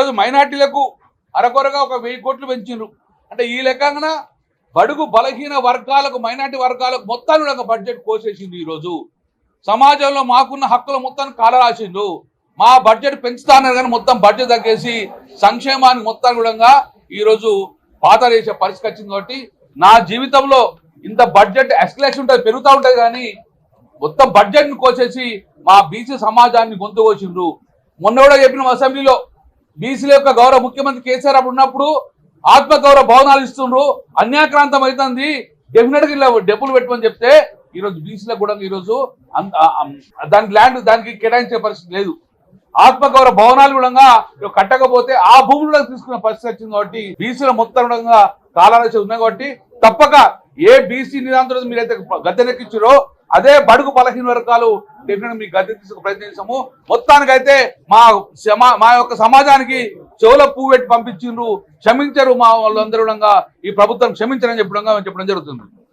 ఈరోజు మైనార్టీలకు అరకొరగా ఒక 1000 కోట్లు పెంచిండ్రు. అంటే ఈ లెక్కన బడుగు బలహీన వర్గాలకు మైనార్టీ వర్గాలకు మొత్తాన్ని ఒక బడ్జెట్ కోసేసింది. ఈరోజు సమాజంలో మాకున్న హక్కుల మొత్తాన్ని కాలరాసిండ్రు. మా బడ్జెట్ పెంచుతాన్నారు కానీ మొత్తం బడ్జెట్ తగ్గేసి సంక్షేమానికి మొత్తాన్ని కూడా ఈరోజు పాత చేసే పరిస్థితి వచ్చింది. కాబట్టి నా జీవితంలో ఇంత బడ్జెట్ ఎస్కలేషన్ ఉంటుంది, పెరుగుతూ ఉంటుంది, కానీ మొత్తం బడ్జెట్ని కోసేసి మా బీసీ సమాజాన్ని గొంతు కోసిండ్రు. మొన్న కూడా చెప్పిన అసెంబ్లీలో బీసీల యొక్క గౌరవ ముఖ్యమంత్రి కేసీఆర్ అప్పుడు ఉన్నప్పుడు ఆత్మగౌరవ భవనాలు ఇస్తుండ్రు, అన్యాక్రాంతం అవుతుంది, డెఫినెట్గా ఇలా డబ్బులు పెట్టమని చెప్తే ఈరోజు బీసీలకు కూడా ఈరోజు దానికి ల్యాండ్ దానికి కేటాయించే పరిస్థితి లేదు. ఆత్మగౌరవ భవనాలు కూడా కట్టకపోతే ఆ భూములు తీసుకునే పరిస్థితి వచ్చింది. కాబట్టి బీసీల మొత్తం కాలాలు ఉన్నాయి. కాబట్టి తప్పక ఏ బీసీ నిదాంతో మీరైతే గద్దెనెక్కించారో అదే బడుగు బలహీన వర్గాలు డెఫినెట్ మీ గద్దె తీసుకు ప్రయత్నిస్తాము. మొత్తానికైతే మా యొక్క సమాజానికి చెవుల పువ్వు పెట్టి పంపించిండ్రు, క్షమించరు మా వాళ్ళందరూ ఈ ప్రభుత్వం క్షమించరని చెప్పడం జరుగుతుంది.